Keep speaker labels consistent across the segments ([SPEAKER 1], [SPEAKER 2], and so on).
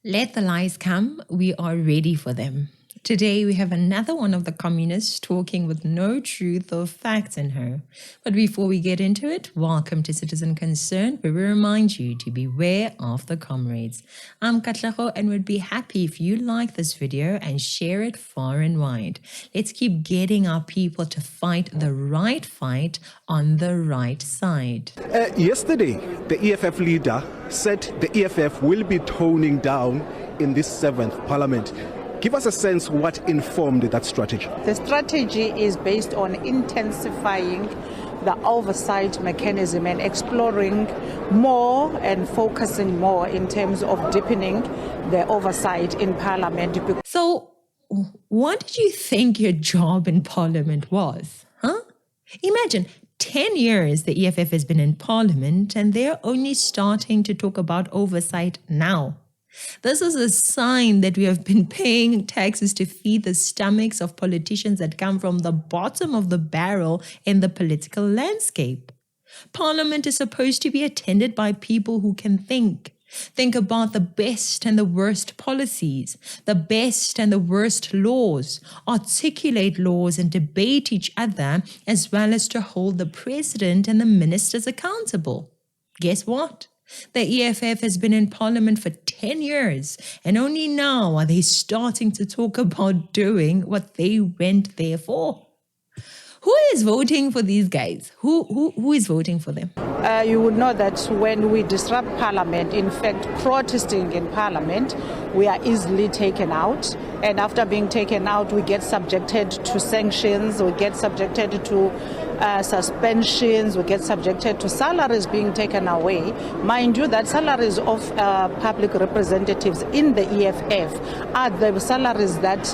[SPEAKER 1] Let the lies come, we are ready for them. Today we have another one of the communists talking with no truth or facts in her. But before we get into it, welcome to Citizen Concern, where we remind you to beware of the comrades. I'm Katlego and would be happy if you like this video and share it far and wide. Let's keep getting our people to fight the right fight on the right side.
[SPEAKER 2] Yesterday, the EFF leader said the EFF will be toning down in this 7th Parliament. Give us a sense what informed that strategy.
[SPEAKER 3] The strategy is based on intensifying the oversight mechanism and exploring more and focusing more in terms of deepening the oversight in Parliament.
[SPEAKER 1] So, what did you think your job in Parliament was? Imagine 10 years the EFF has been in Parliament and they're only starting to talk about oversight now. This is a sign that we have been paying taxes to feed the stomachs of politicians that come from the bottom of the barrel in the political landscape. Parliament is supposed to be attended by people who can think. Think about the best and the worst policies, the best and the worst laws, articulate laws and debate each other, as well as to hold the president and the ministers accountable. Guess what? The EFF has been in Parliament for 10 years, and only now are they starting to talk about doing what they went there for. Who is voting for these guys? Who is voting for them?
[SPEAKER 3] You would know that when we disrupt Parliament, in fact, protesting in Parliament, we are easily taken out. And after being taken out, we get subjected to sanctions, we get subjected to suspensions, we get subjected to salaries being taken away. Mind you that salaries of public representatives in the EFF are the salaries that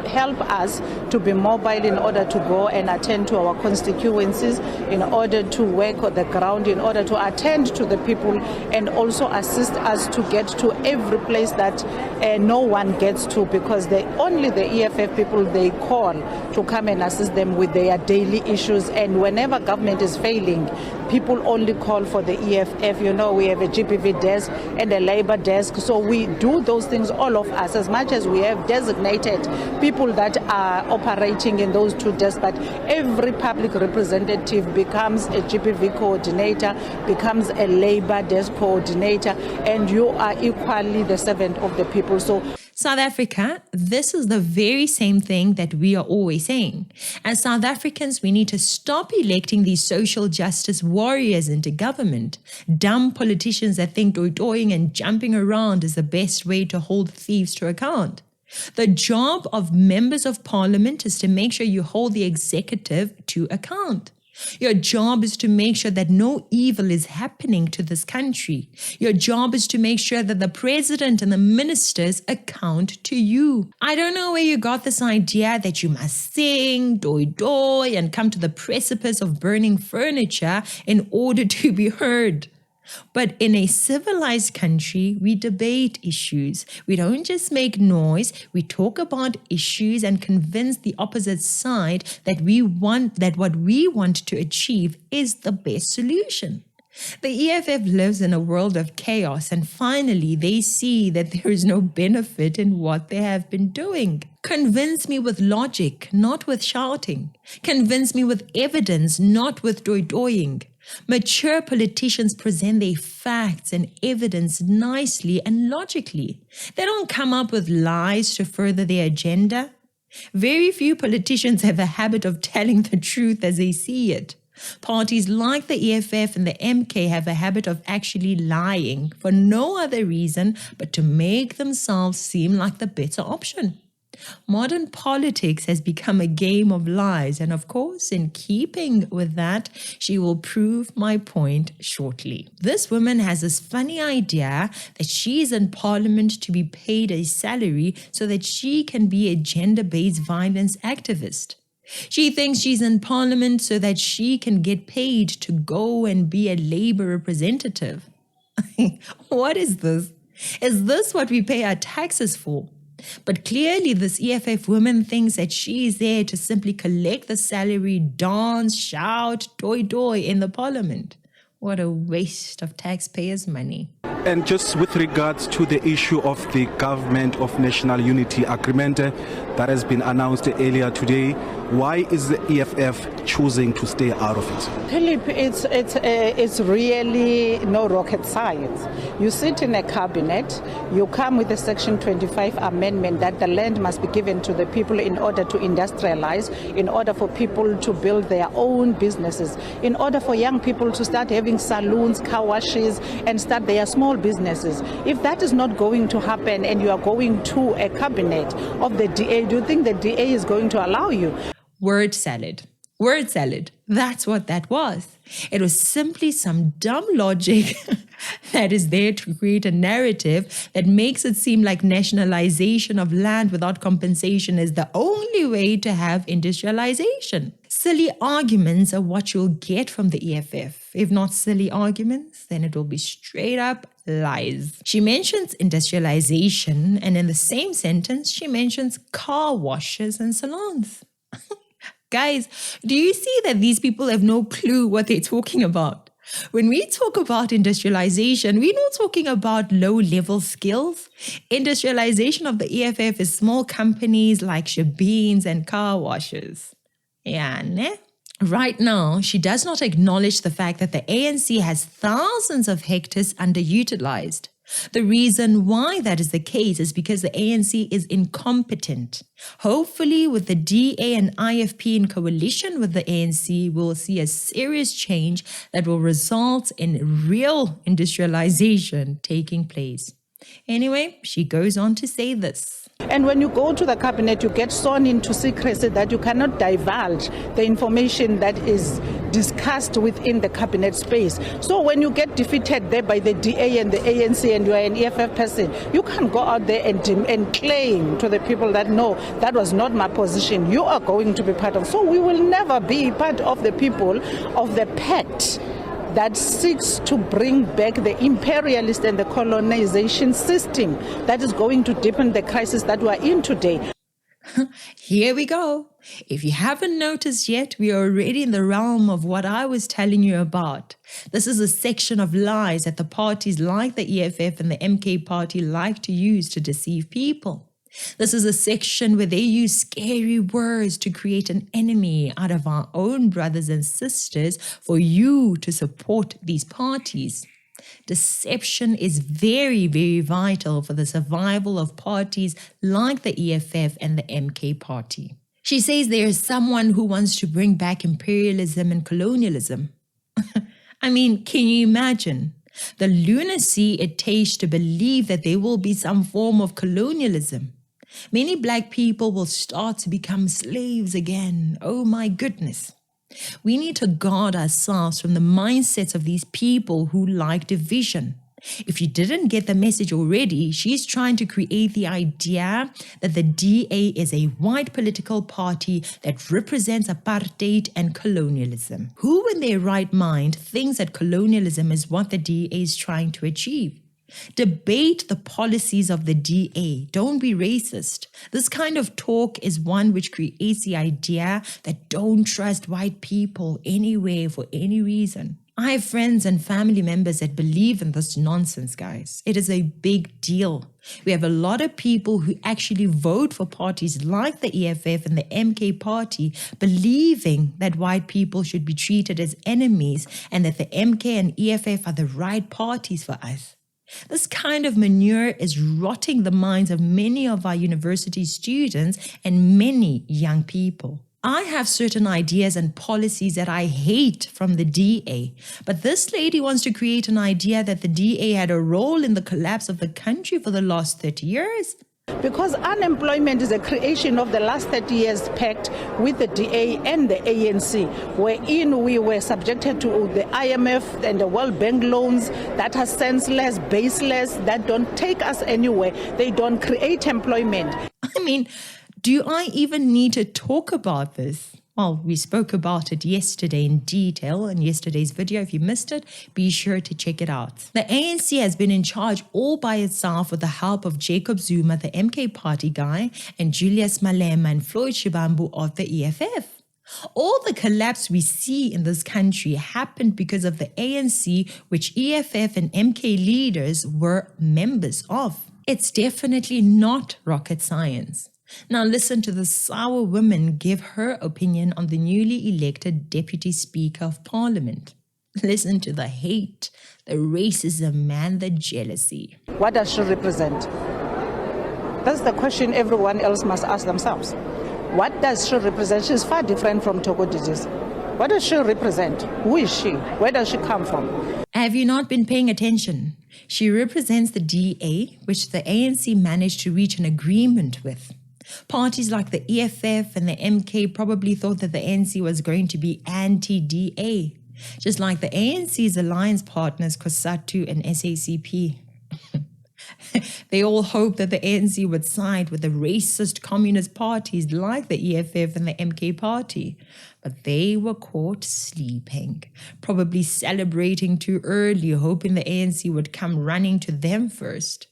[SPEAKER 3] help us to be mobile in order to go and attend to our constituencies, in order to work on the ground, in order to attend to the people and also assist us to get to every place that no one gets to, because only the EFF people they call to come and assist them with their daily issues. And whenever government is failing, people only call for the EFF. You know, we have a GPV desk and a labor desk. So we do those things, all of us, as much as we have designated people that are operating in those two desks. But every public representative becomes a GPV coordinator, becomes a labor desk coordinator, and you are equally the servant of the people. So
[SPEAKER 1] South Africa, this is the very same thing that we are always saying. As South Africans, we need to stop electing these social justice warriors into government. Dumb politicians that think toying and jumping around is the best way to hold thieves to account. The job of members of parliament is to make sure you hold the executive to account. Your job is to make sure that no evil is happening to this country. Your job is to make sure that the president and the ministers account to you. I don't know where you got this idea that you must sing, doy, and come to the precipice of burning furniture in order to be heard. But in a civilized country, we debate issues. We don't just make noise. We talk about issues and convince the opposite side that what we want to achieve is the best solution. The EFF lives in a world of chaos, and finally they see that there is no benefit in what they have been doing. Convince me with logic, not with shouting. Convince me with evidence, not with doying. Mature politicians present their facts and evidence nicely and logically. They don't come up with lies to further their agenda. Very few politicians have a habit of telling the truth as they see it. Parties like the EFF and the MK have a habit of actually lying for no other reason but to make themselves seem like the better option. Modern politics has become a game of lies, and of course, in keeping with that, she will prove my point shortly. This woman has this funny idea that she is in parliament to be paid a salary so that she can be a gender-based violence activist. She thinks she's in parliament so that she can get paid to go and be a labor representative. What is this? Is this what we pay our taxes for? But clearly this EFF woman thinks that she is there to simply collect the salary, dance, shout, doy in the parliament. What a waste of taxpayers' money.
[SPEAKER 2] And just with regards to the issue of the Government of National Unity Agreement that has been announced earlier today, why is the EFF choosing to stay out of it?
[SPEAKER 3] Philip, it's really no rocket science. You sit in a cabinet, you come with a Section 25 amendment that the land must be given to the people in order to industrialize, in order for people to build their own businesses, in order for young people to start having saloons, car washes, and start their small businesses. If that is not going to happen and you are going to a cabinet of the DA, do you think the DA is going to allow you?
[SPEAKER 1] Word salad. Word salad. That's what that was. It was simply some dumb logic that is there to create a narrative that makes it seem like nationalization of land without compensation is the only way to have industrialization. Silly arguments are what you'll get from the EFF. If not silly arguments, then it will be straight up lies. She mentions industrialization, and in the same sentence, she mentions car washes and salons. Guys, do you see that these people have no clue what they're talking about? When we talk about industrialization, we're not talking about low-level skills. Industrialization of the EFF is small companies like shebeens and car washes. Yeah, ne? Right now, she does not acknowledge the fact that the ANC has thousands of hectares underutilized. The reason why that is the case is because the ANC is incompetent. Hopefully, with the DA and IFP in coalition with the ANC, we'll see a serious change that will result in real industrialization taking place. Anyway, she goes on to say this.
[SPEAKER 3] And when you go to the cabinet, you get sworn into secrecy that you cannot divulge the information that is discussed within the cabinet space. So when you get defeated there by the DA and the ANC and you are an EFF person, you can't go out there and claim to the people that, no, that was not my position. You are going to be part of. So we will never be part of the people of the pact that seeks to bring back the imperialist and the colonization system that is going to deepen the crisis that we are in today.
[SPEAKER 1] Here we go. If you haven't noticed yet, we are already in the realm of what I was telling you about. This is a section of lies that the parties like the EFF and the MK party like to use to deceive people. This is a section where they use scary words to create an enemy out of our own brothers and sisters for you to support these parties. Deception is very, very vital for the survival of parties like the EFF and the MK party. She says there is someone who wants to bring back imperialism and colonialism. I mean, can you imagine the lunacy it takes to believe that there will be some form of colonialism? Many Black people will start to become slaves again. Oh my goodness. We need to guard ourselves from the mindsets of these people who like division. If you didn't get the message already, she's trying to create the idea that the DA is a white political party that represents apartheid and colonialism. Who in their right mind thinks that colonialism is what the DA is trying to achieve? Debate the policies of the DA. Don't be racist. This kind of talk is one which creates the idea that don't trust white people anywhere for any reason. I have friends and family members that believe in this nonsense, guys. It is a big deal. We have a lot of people who actually vote for parties like the EFF and the MK party, believing that white people should be treated as enemies and that the MK and EFF are the right parties for us. This kind of manure is rotting the minds of many of our university students and many young people. I have certain ideas and policies that I hate from the DA, but this lady wants to create an idea that the DA had a role in the collapse of the country for the last 30 years.
[SPEAKER 3] Because unemployment is a creation of the last 30 years pact with the DA and the ANC, wherein we were subjected to the IMF and the World Bank loans that are senseless, baseless, that don't take us anywhere. They don't create employment.
[SPEAKER 1] I mean, do I even need to talk about this? Well, we spoke about it yesterday in detail in yesterday's video. If you missed it, be sure to check it out. The ANC has been in charge all by itself with the help of Jacob Zuma, the MK party guy, and Julius Malema and Floyd Shivambu of the EFF. All the collapse we see in this country happened because of the ANC, which EFF and MK leaders were members of. It's definitely not rocket science. Now listen to the sour woman give her opinion on the newly elected Deputy Speaker of Parliament. Listen to the hate, the racism, and the jealousy.
[SPEAKER 3] What does she represent? That's the question everyone else must ask themselves. What does she represent? She's far different from Togo Digis. What does she represent? Who is she? Where does she come from?
[SPEAKER 1] Have you not been paying attention? She represents the DA, which the ANC managed to reach an agreement with. Parties like the EFF and the MK probably thought that the ANC was going to be anti-DA, just like the ANC's alliance partners COSATU and SACP. They all hoped that the ANC would side with the racist communist parties like the EFF and the MK party. But they were caught sleeping, probably celebrating too early, hoping the ANC would come running to them first.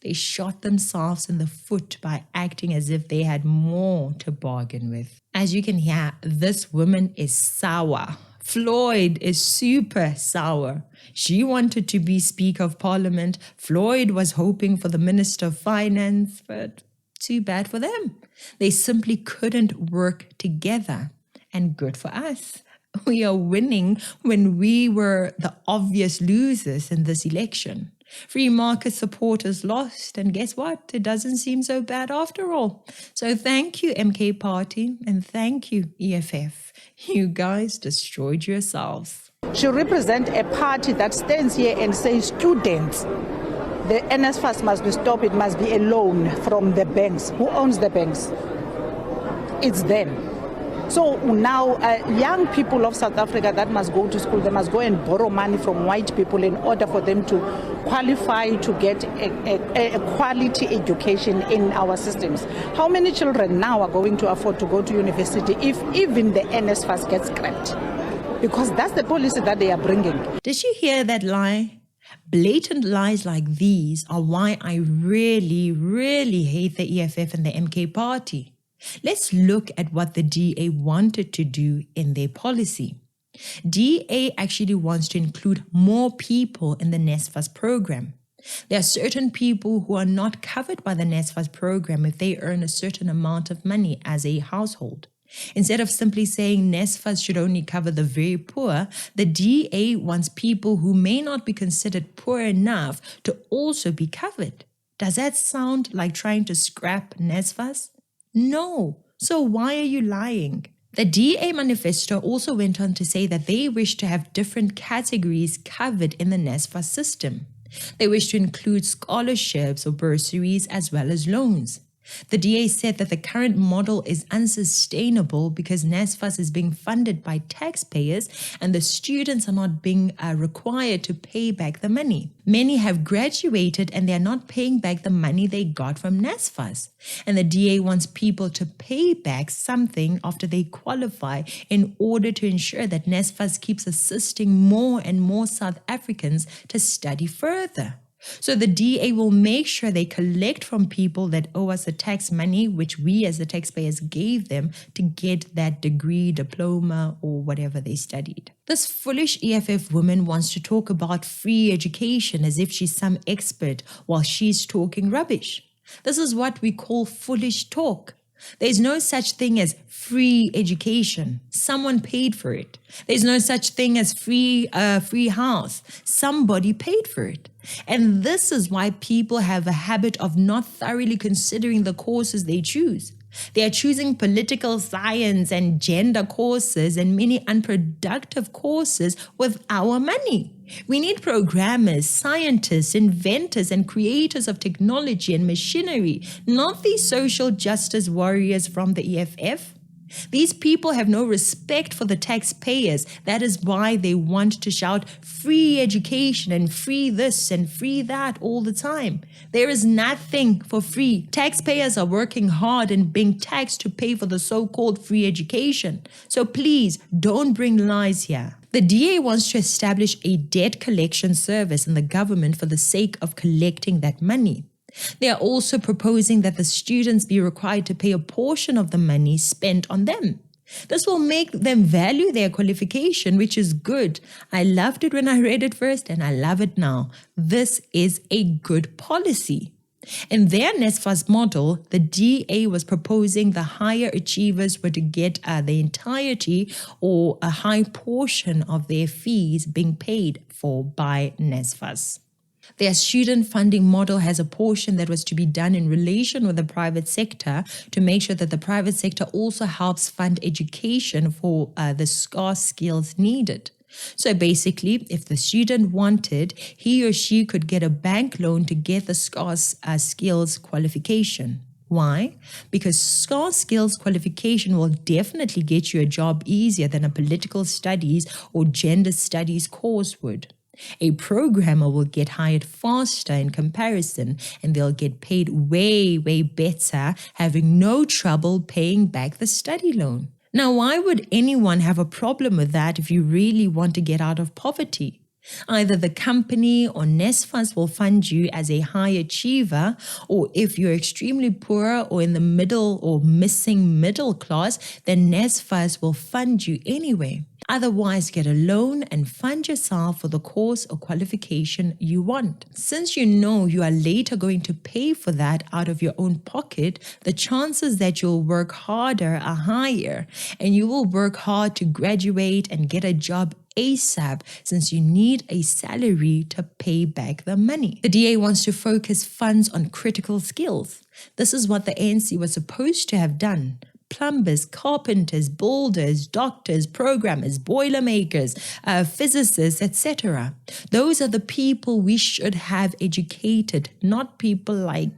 [SPEAKER 1] They shot themselves in the foot by acting as if they had more to bargain with. As you can hear, this woman is sour. Floyd is super sour. She wanted to be Speaker of Parliament. Floyd was hoping for the Minister of Finance, but too bad for them. They simply couldn't work together. And good for us. We are winning when we were the obvious losers in this election. Free market supporters lost, and guess what? It doesn't seem so bad after all. So thank you, MK Party, and thank you, EFF. You guys destroyed yourselves.
[SPEAKER 3] She represents a party that stands here and says students, the NSFAS must be stopped, it must be a loan from the banks. Who owns the banks? It's them. So now young people of South Africa that must go to school, they must go and borrow money from white people in order for them to qualify to get a quality education in our systems. How many children now are going to afford to go to university if even the NSFAS gets scrapped? Because that's the policy that they are bringing.
[SPEAKER 1] Did you hear that lie? Blatant lies like these are why I really, really hate the EFF and the MK party. Let's look at what the DA wanted to do in their policy. DA actually wants to include more people in the NSFAS program. There are certain people who are not covered by the NSFAS program if they earn a certain amount of money as a household. Instead of simply saying NSFAS should only cover the very poor, the DA wants people who may not be considered poor enough to also be covered. Does that sound like trying to scrap NSFAS? No. So why are you lying? The DA manifesto also went on to say that they wish to have different categories covered in the NSFAS system. They wish to include scholarships or bursaries as well as loans. The DA said that the current model is unsustainable because NSFAS is being funded by taxpayers and the students are not being required to pay back the money. Many have graduated and they are not paying back the money they got from NSFAS. And the DA wants people to pay back something after they qualify in order to ensure that NSFAS keeps assisting more and more South Africans to study further. So the DA will make sure they collect from people that owe us the tax money, which we as the taxpayers gave them to get that degree, diploma, or whatever they studied. This foolish EFF woman wants to talk about free education as if she's some expert while she's talking rubbish. This is what we call foolish talk. There's no such thing as free education. Someone paid for it. There's no such thing as free house. Somebody paid for it. And this is why people have a habit of not thoroughly considering the courses they choose. They are choosing political science and gender courses and many unproductive courses with our money. We need programmers, scientists, inventors, and creators of technology and machinery, not these social justice warriors from the EFF. These people have no respect for the taxpayers. That is why they want to shout free education and free this and free that all the time. There is nothing for free. Taxpayers are working hard and being taxed to pay for the so-called free education. So please don't bring lies here. The DA wants to establish a debt collection service in the government for the sake of collecting that money. They are also proposing that the students be required to pay a portion of the money spent on them. This will make them value their qualification, which is good. I loved it when I read it first, and I love it now. This is a good policy. In their NSFAS model, the DA was proposing the higher achievers were to get the entirety or a high portion of their fees being paid for by NSFAS. Their student funding model has a portion that was to be done in relation with the private sector to make sure that the private sector also helps fund education for the scarce skills needed. So basically, if the student wanted, he or she could get a bank loan to get the scarce skills qualification. Why? Because scarce skills qualification will definitely get you a job easier than a political studies or gender studies course would. A programmer will get hired faster in comparison, and they'll get paid way, way better, having no trouble paying back the study loan. Now, why would anyone have a problem with that if you really want to get out of poverty? Either the company or NSFAS will fund you as a high achiever, or if you're extremely poor or in the middle or missing middle class, then NSFAS will fund you anyway. Otherwise, get a loan and fund yourself for the course or qualification you want. Since you know you are later going to pay for that out of your own pocket, the chances that you'll work harder are higher, and you will work hard to graduate and get a job ASAP since you need a salary to pay back the money. The DA wants to focus funds on critical skills. This is what the ANC was supposed to have done. Plumbers, carpenters, builders, doctors, programmers, boilermakers, physicists, etc. Those are the people we should have educated, not people like,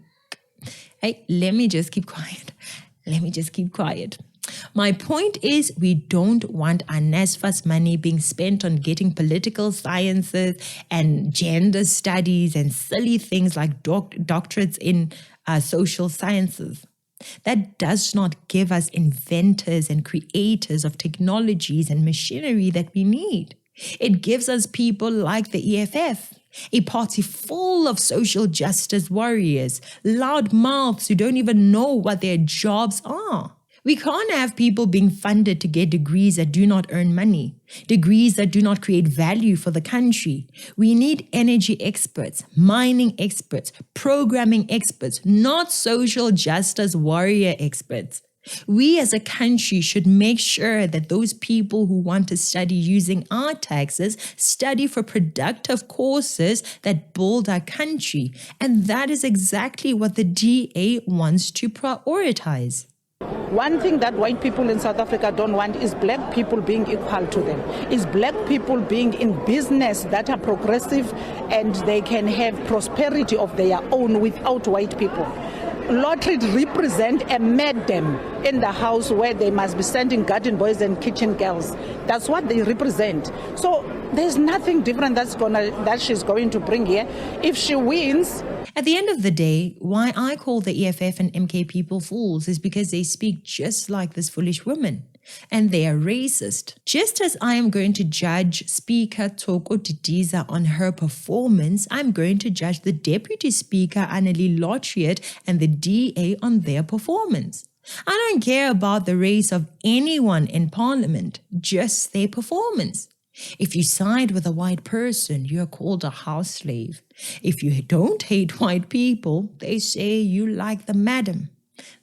[SPEAKER 1] hey, let me just keep quiet. My point is, we don't want our NSFAS money being spent on getting political sciences and gender studies and silly things like doctorates in social sciences. That does not give us inventors and creators of technologies and machinery that we need. It gives us people like the EFF, a party full of social justice warriors, loud mouths who don't even know what their jobs are. We can't have people being funded to get degrees that do not earn money, degrees that do not create value for the country. We need energy experts, mining experts, programming experts, not social justice warrior experts. We as a country should make sure that those people who want to study using our taxes study for productive courses that build our country. And that is exactly what the DA wants to prioritize.
[SPEAKER 3] One thing that white people in South Africa don't want is black people being equal to them, is black people being in business that are progressive and they can have prosperity of their own without white people. Lottery represent a madam in the house where they must be sending garden boys and kitchen girls. That's what they represent. So there's nothing different that she's going to bring here. If she wins.
[SPEAKER 1] At the end of the day, why I call the EFF and MK people fools is because they speak just like this foolish woman. And they are racist. Just as I am going to judge Speaker Toko Didiza on her performance, I'm going to judge the Deputy Speaker Annelie Lotriet and the DA on their performance. I don't care about the race of anyone in Parliament, just their performance. If you side with a white person, you're called a house slave. If you don't hate white people, they say you like the madam.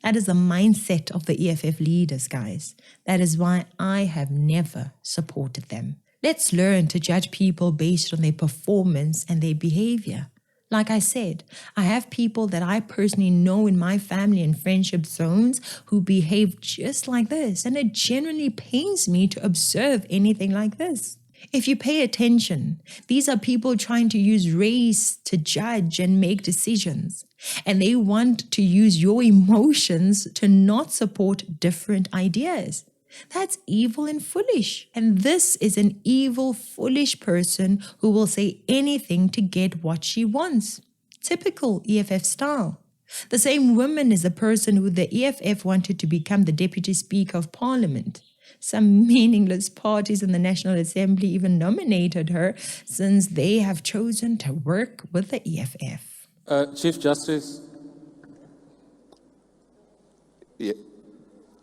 [SPEAKER 1] That is the mindset of the EFF leaders, guys. That is why I have never supported them. Let's learn to judge people based on their performance and their behavior. Like I said, I have people that I personally know in my family and friendship zones who behave just like this, and it genuinely pains me to observe anything like this. If you pay attention, these are people trying to use race to judge and make decisions. And they want to use your emotions to not support different ideas. That's evil and foolish. And this is an evil, foolish person who will say anything to get what she wants. Typical EFF style. The same woman is the person who the EFF wanted to become the Deputy Speaker of Parliament. Some meaningless parties in the National Assembly even nominated her since they have chosen to work with the EFF.
[SPEAKER 4] Chief Justice.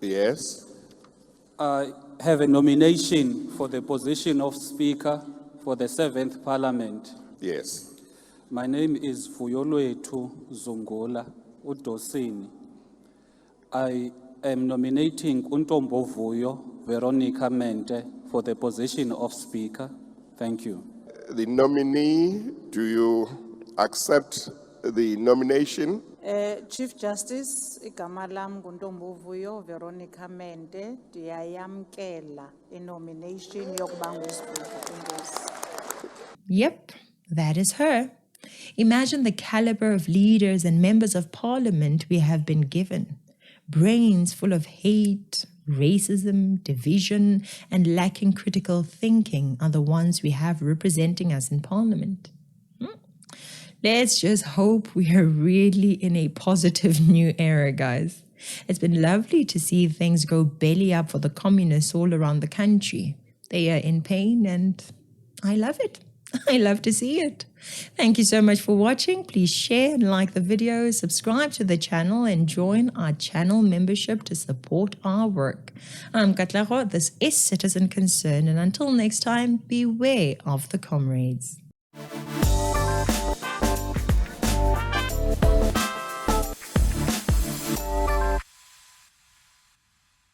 [SPEAKER 4] Yes. I have a nomination for the position of Speaker for the 7th Parliament.
[SPEAKER 5] Yes.
[SPEAKER 4] My name is Vuyolwethu Zungula Udosini. I am nominating Untombo Vuyo Veronica Mente for the position of Speaker. Thank you.
[SPEAKER 5] The nominee, do you accept the nomination?
[SPEAKER 3] Chief Justice, igama lam nguNtombo Vuyo Veronica Mente, ndiyayamkela i-nomination yokuba nguSpeaker. Enkosi.
[SPEAKER 1] Yep, that is her. Imagine the caliber of leaders and members of parliament we have been given. Brains full of hate, racism, division, and lacking critical thinking are the ones we have representing us in parliament. Let's just hope we are really in a positive new era, guys. It's been lovely to see things go belly up for the communists all around the country. They are in pain and I love it. I love to see it. Thank you so much for watching. Please share and like the video, subscribe to the channel, and join our channel membership to support our work. I'm Katlego. This is Citizen Concern, and until next time, beware of the comrades.